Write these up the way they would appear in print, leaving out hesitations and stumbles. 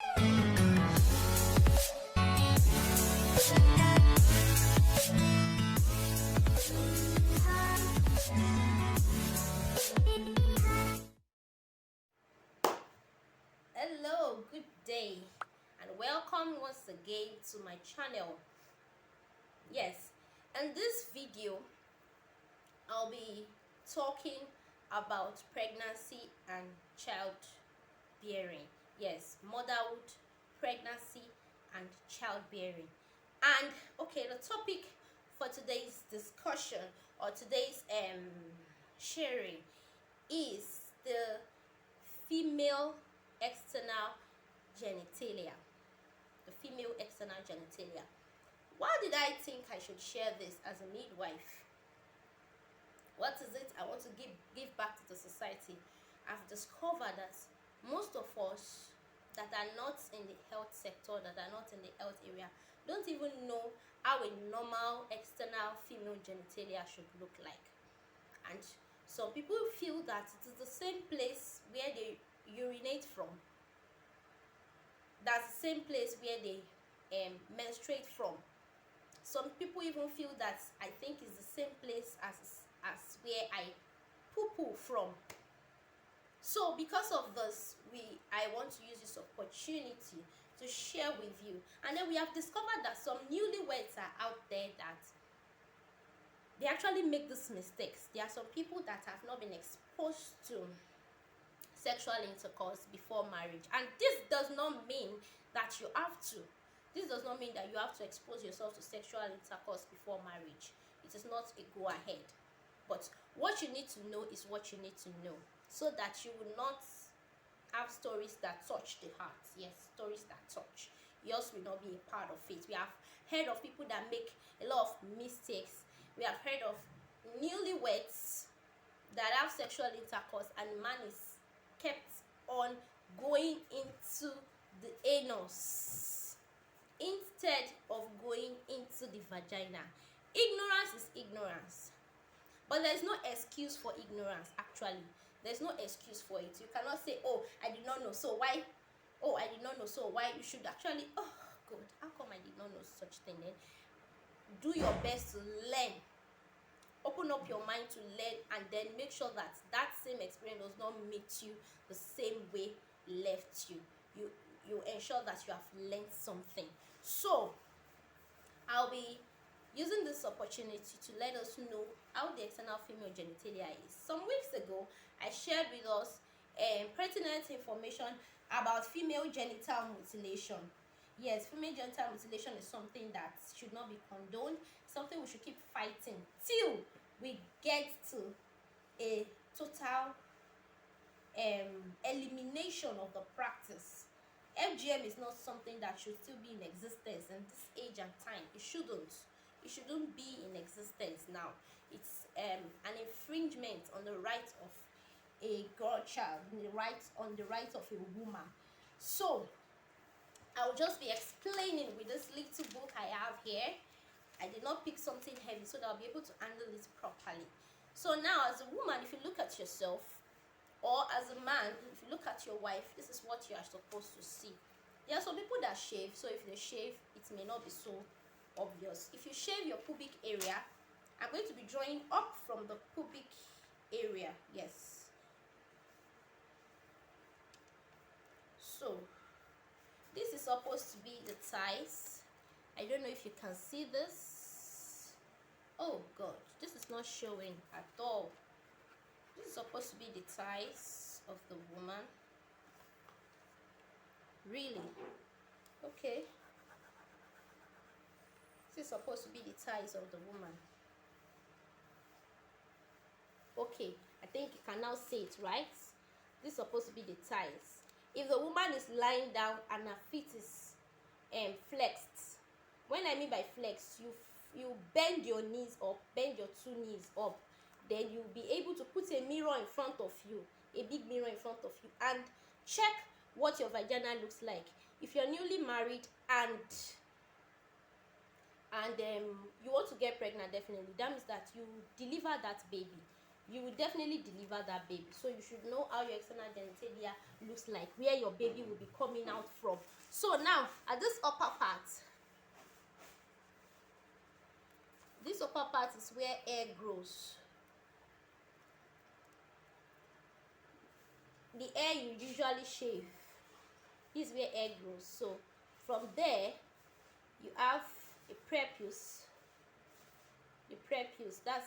Hello, good day, and welcome once again to my channel. Yes, in this video I'll be talking about pregnancy and childbearing. Yes, motherhood, pregnancy, and childbearing. And okay, the topic for today's discussion or today's sharing is the female external genitalia. The female external genitalia. Why did I think I should share this as a midwife? What is it I want to give back to the society? I've discovered that most of us that are not in the health sector, that are not in the health area, don't even know how a normal external female genitalia should look like. And some people feel that it is the same place where they urinate from, that's the same place where they menstruate from. Some people even feel that I think it's the same place as where I poo from. So because of this, I want to use this opportunity to share with you. And then we have discovered that some newlyweds are out there that they actually make these mistakes. There are some people that have not been exposed to sexual intercourse before marriage, and this does not mean that you have to. This does not mean that you have to expose yourself to sexual intercourse before marriage. It is not a go ahead. But what you need to know is what you need to know, so that you will not have stories that touch the heart. Yes, stories that touch. Yours will not be a part of it. We have heard of people that make a lot of mistakes. We have heard of newlyweds that have sexual intercourse and the man is kept on going into the anus instead of going into the vagina. Ignorance is ignorance, but there's no excuse for ignorance. Actually, there's no excuse for it. You cannot say, oh, I did not know, so why? Oh, I did not know, so why? You should actually, oh God, how come I did not know such thing? Then do your best to learn. Open up your mind to learn, and then make sure that that same experience does not meet you the same way left you. You ensure that you have learned something. So I'll be using this opportunity to let us know how the external female genitalia is. Some weeks ago I shared with us pertinent information about female genital mutilation. Yes, female genital mutilation is something that should not be condoned, something we should keep fighting till we get to a total elimination of the practice. FGM is not something that should still be in existence in this age and time. It shouldn't be in existence now. It's an infringement on the rights of a girl child, on the rights of a woman. So I'll just be explaining with this little book I have here. I did not pick something heavy so that I'll be able to handle it properly. So now, as a woman, if you look at yourself, or as a man, if you look at your wife, this is what you are supposed to see. There are some people that shave, so if they shave, it may not be so obvious. If you shave your pubic area, I'm going to be drawing up from the pubic area. Yes. So this is supposed to be the thighs. I don't know if you can see this. Oh God, this is not showing at all. This is supposed to be the thighs of the woman. Really? Okay. This is supposed to be the thighs of the woman. Okay, I think you can now see it, right? This is supposed to be the thighs. If the woman is lying down and her feet is flexed, when I mean by flex, you bend your knees up, bend your two knees up, then you'll be able to put a mirror in front of you, a big mirror in front of you, and check what your vagina looks like. If you're newly married and you want to get pregnant, definitely that means that you deliver that baby, you will definitely deliver that baby. So you should know how your external genitalia looks like, where your baby will be coming out from. So now at this upper part, is where air grows. The air you usually shave. This is where air grows. So from there you have a prepuce. The prepuce, that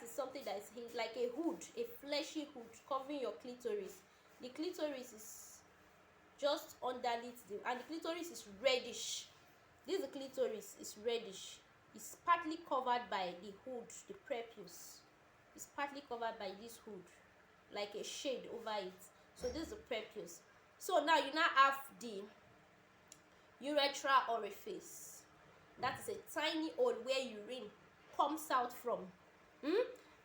is something that is like a hood, a fleshy hood covering your clitoris. The clitoris is just underneath and the clitoris is reddish. This clitoris is reddish. It's partly covered by the hood, the prepuce. It's partly covered by this hood, like a shade over it. So this is the prepuce. So now you now have the urethral orifice. That is a tiny hole where urine comes out from.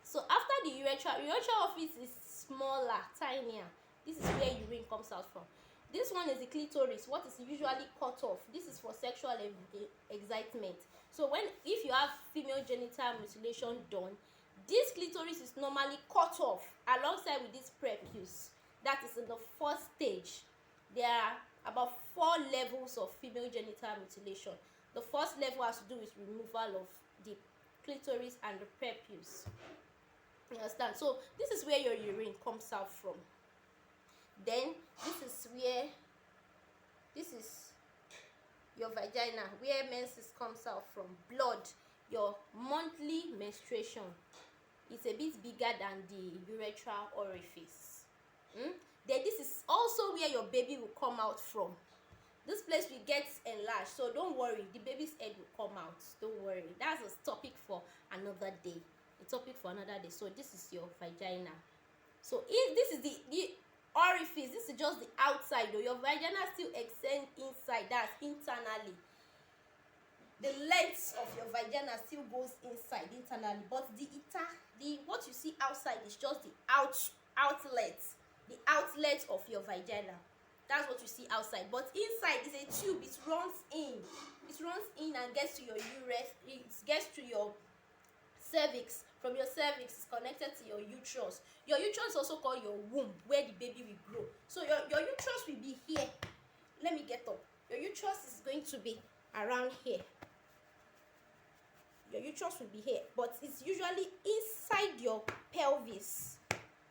So after the urethral orifice is smaller, tinier. This is where urine comes out from. This one is the clitoris, what is usually cut off. This is for sexual excitement. So if you have female genital mutilation done, this clitoris is normally cut off alongside with this prepuce. That is in the first stage. There are about 4 levels of female genital mutilation. The first level has to do with removal of the clitoris and the prepuce. You understand? So this is where your urine comes out from. Then this is your vagina, where menses comes out from. Blood, your monthly menstruation is a bit bigger than the urethral orifice. Then this is also where your baby will come out from. This place will get enlarged, so don't worry, the baby's head will come out. Don't worry, that's a topic for another day. So this is your vagina. So if this is the orifice, this is just the outside though. Your vagina still extends inside, that's internally. The length of your vagina still goes inside internally, but what you see outside is just the outlet of your vagina. That's what you see outside, but inside is a tube. It runs in and gets to your uterus. It gets to your cervix. From your cervix, it's connected to your uterus. Your uterus is also called your womb, where the baby will grow. So your uterus will be here. Let me get up. Your uterus is going to be around here. Your uterus will be here, but it's usually inside your pelvis.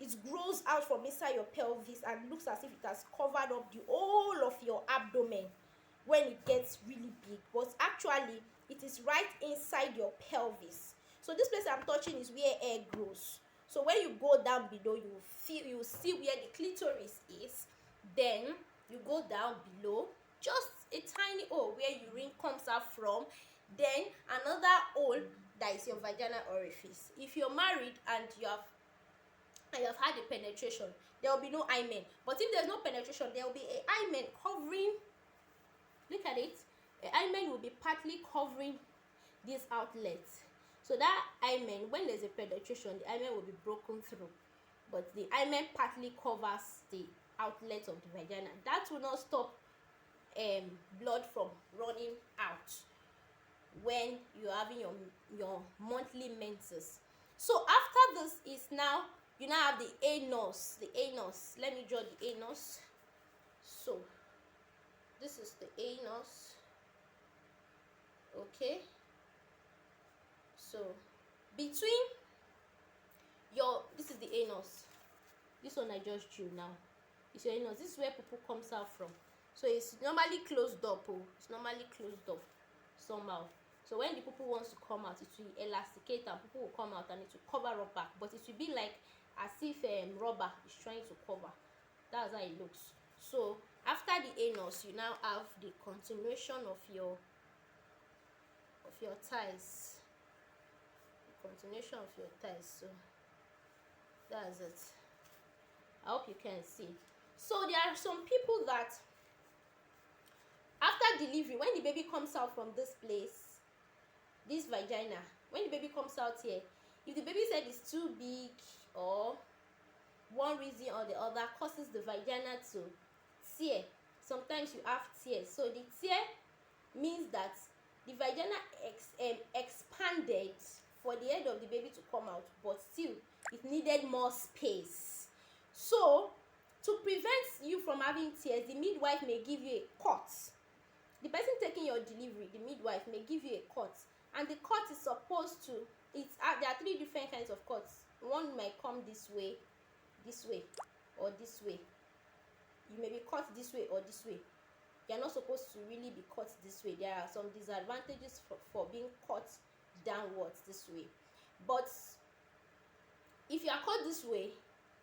It grows out from inside your pelvis and looks as if it has covered up the whole of your abdomen when it gets really big, but actually it is right inside your pelvis. So this place I'm touching is where air grows. So when you go down below, you will see where the clitoris is. Then you go down below, just a tiny hole where urine comes out from. Then another hole that is your vaginal orifice. If you're married and you have had a penetration, there will be no hymen. But if there's no penetration, there will be a hymen covering. Look at it. A hymen will be partly covering this outlet. So that hymen, when there's a penetration, the hymen will be broken through. But the hymen partly covers the outlet of the vagina. That will not stop blood from running out when you're having your monthly menses. So after this is now, you now have the anus. Let me draw the anus. So this is the anus. Okay. So between this is the anus. This one I just drew now. It's your anus. This is where poo comes out from. So it's normally closed up. It's normally closed up somehow. So when the poo wants to come out, it will elasticate and poo will come out and it will cover up back. But it will be like as if rubber is trying to cover. That's how it looks. So after the anus, you now have the continuation of your thighs. Continuation of your thighs. So that's it. I hope you can see. So there are some people that after delivery, when the baby comes out from this place, this vagina, when the baby comes out here, if the baby's head is too big or one reason or the other causes the vagina to tear, sometimes you have tears. So the tear means that the vagina expanded for the head of the baby to come out, but still it needed more space. So to prevent you from having tears, the midwife may give you a cut. The person taking your delivery, the midwife, may give you a cut, and the cut is supposed to, there are 3 different kinds of cuts. One might come this way, or this way. You may be cut this way or this way. You're not supposed to really be cut this way. There are some disadvantages for being cut downwards this way. But if you are cut this way,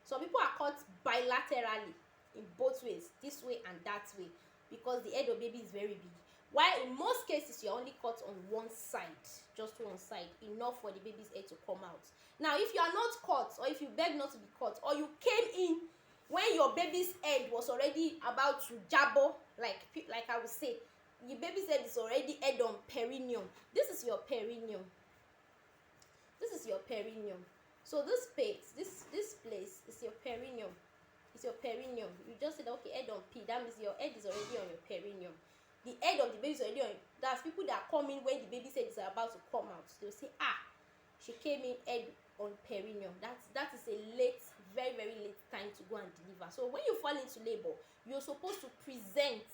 some people are cut bilaterally in both ways, this way and that way, because the head of baby is very big. While in most cases you're only cut on one side, just one side, enough for the baby's head to come out. Now if you are not cut, or if you beg not to be cut, or you came in when your baby's head was already about to jabber, like I would say, the baby's head is already head on perineum. This is your perineum. This is your perineum. So this place is your perineum. It's your perineum. You just said, okay, head on P. That means your head is already on your perineum. The head of the baby is already on. That's people that come in when the baby's head is about to come out. They'll say, she came in head on perineum. That is a late, very, very late time to go and deliver. So when you fall into labor, you're supposed to present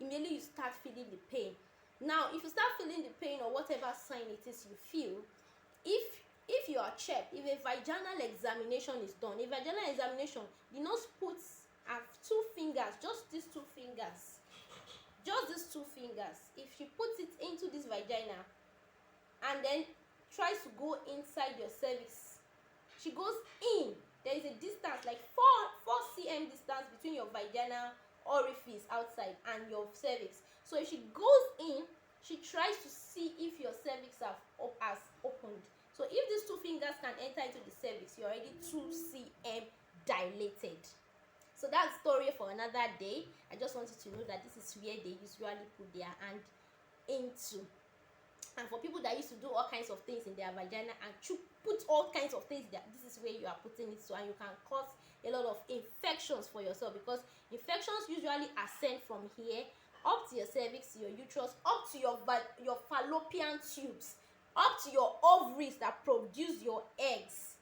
immediately you start feeling the pain. Now, if you start feeling the pain or whatever sign it is you feel, if you are checked, if a vaginal examination is done, the nurse puts 2 fingers, just these 2 fingers, if she puts it into this vagina and then tries to go inside your cervix, she goes in. There is a distance like 4 cm distance between your vaginal orifice outside and your cervix. So if she goes in, she tries to see if your cervix has opened. So if these 2 fingers can enter into the cervix, you're already 2 cm dilated. So that's story for another day. I just wanted to know that this is where they usually put their hand into. And for people that used to do all kinds of things in their vagina and put all kinds of things there, this is where you are putting it. So, and you can cause a lot of infections for yourself, because infections usually ascend from here up to your cervix, to your uterus, up to your fallopian tubes, up to your ovaries that produce your eggs.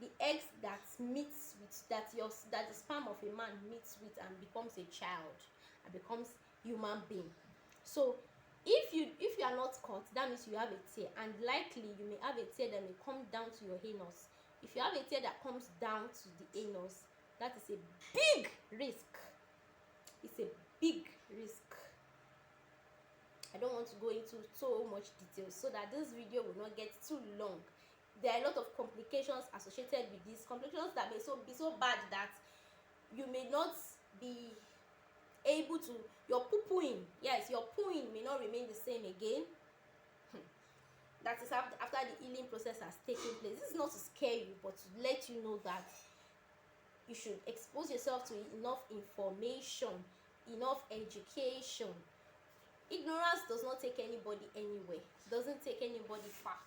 The eggs that meets with that the sperm of a man meets with and becomes a child and becomes human being. So if you are not cut, that means you have a tear, and likely you may have a tear that may come down to your anus. If you have a tear that comes down to the anus, that is a big risk. It's a big risk. I don't want to go into so much details so that this video will not get too long. There are a lot of complications associated with these complications that may be so bad that you may not be able to, your poo-pooing may not remain the same again. That is after the healing process has taken place. This is not to scare you, but to let you know that you should expose yourself to enough information, enough education. Ignorance does not take anybody anywhere. It doesn't take anybody far.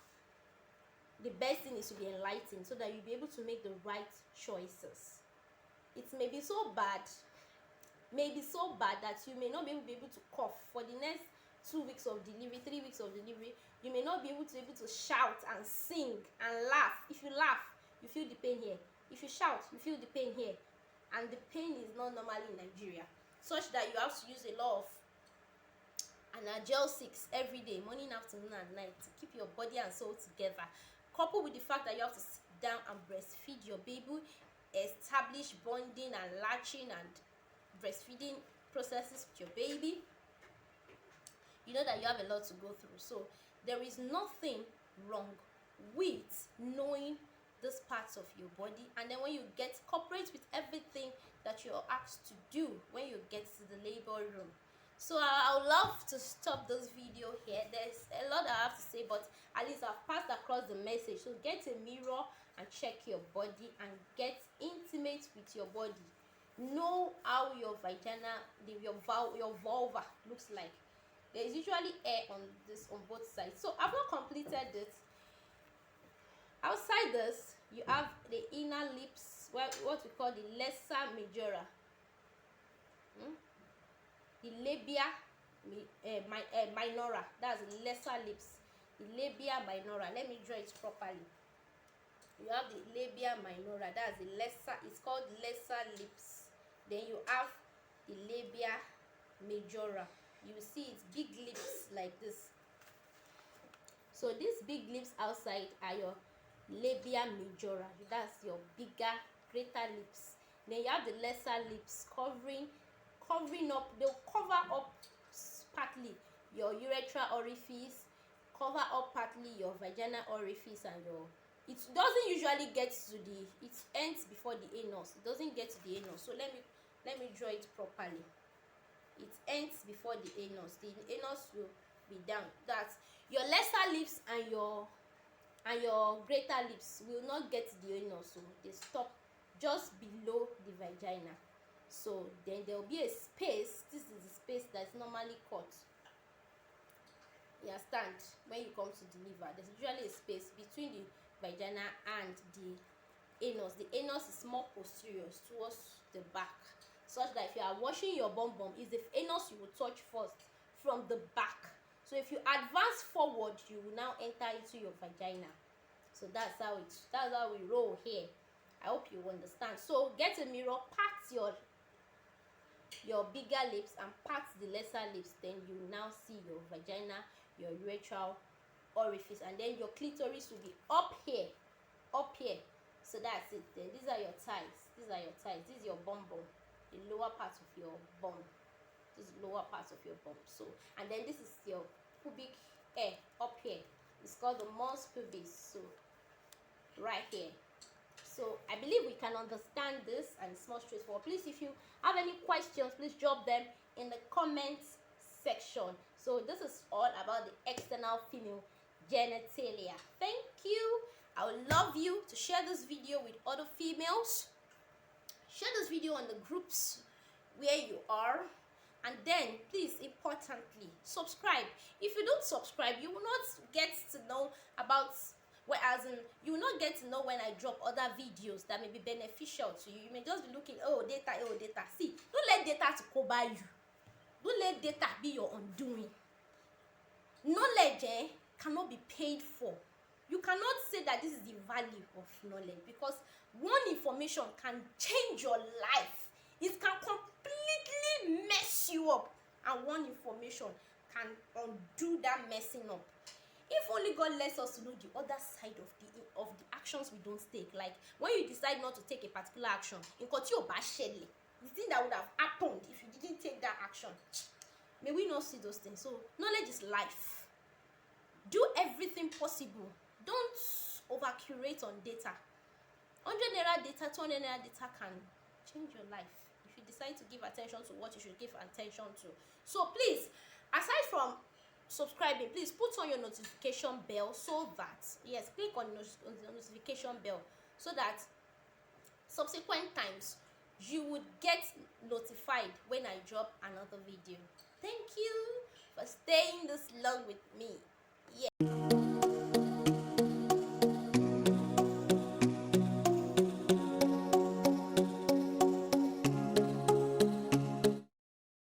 The best thing is to be enlightened so that you'll be able to make the right choices. It may be so bad that you may not be able to cough for the next 2 weeks of delivery, 3 weeks of delivery. You may not be able to shout and sing and laugh. If you laugh, you feel the pain here. If you shout, you feel the pain here. And the pain is not normal in Nigeria, such that you have to use a lot of analgesics every day, morning, afternoon, and night, to keep your body and soul together. Coupled with the fact that you have to sit down and breastfeed your baby, establish bonding and latching and breastfeeding processes with your baby, you know that you have a lot to go through. So there is nothing wrong with knowing these parts of your body, and then when you cooperate with everything that you're asked to do when you get to the labor room. So I would love to stop this video here. There's a lot I have to say, but at least I've passed across the message. So get a mirror and check your body and get intimate with your body. Know how your vagina, your vulva looks like. There is usually air on both sides. So I've not completed it. Outside this, you have the inner lips, what we call the Labia Majora. The Labia Minora, that's the lesser lips. the labia minora. Let me draw it properly. You have the labia minora, that's the lesser, it's called lesser lips. Then you have the labia majora. You see it's big lips like this. So these big lips outside are your labia majora, that's your bigger, greater lips. Then you have the lesser lips covering up, they'll cover up partly your urethral orifice, cover up partly your vaginal orifice, and your, it doesn't usually get to the, it ends before the anus, it doesn't get to the anus. So let me draw it properly. It ends before the anus will be down. That's your lesser lips and your greater lips will not get to the anus, so they stop just below the vagina. So then there will be a space. This is the space that's normally cut. You understand? When you come to deliver, there's usually a space between the vagina and the anus. The anus is more posterior towards the back, such that if you are washing your bum bum, is the anus you will touch first from the back. So if you advance forward, you will now enter into your vagina. So that's how we roll here. I hope you understand. So get a mirror, pat your bigger lips and pat the lesser lips. Then you now see your vagina, your urethral orifice, and then your clitoris will be up here. So that's it. Then these are your thighs. This is your bum, the lower part of your bum. This is lower part of your bum. So, and then this is your pubic hair up here. It's called the mons pubis. So right here. So I believe we can understand this, and it's more straightforward. Please, if you have any questions, please drop them in the comments section. So this is all about the external female genitalia. Thank you. I would love you to share this video with other females. Share this video on the groups where you are. And then, please, importantly, subscribe. If you don't subscribe, you will not get to know about, you will not get to know when I drop other videos that may be beneficial to you. You may just be looking, oh, data. See, don't let data to go by you. Don't let data be your undoing. Knowledge cannot be paid for. You cannot say that this is the value of knowledge, because one information can change your life. It can completely mess you up, and one information can undo that messing up. If only God lets us to know the other side of the actions we don't take. Like when you decide not to take a particular action, the thing that would have happened if you didn't take that action. May we not see those things. So knowledge is life. Do everything possible. Don't overcurate on data. 100 naira data, 200 naira data can change your life if you decide to give attention to what you should give attention to. So please, aside from subscribing, please put on your notification bell, so that, yes, click on the notification bell, so that subsequent times you would get notified when I drop another video. Thank you for staying this long with me. Yeah.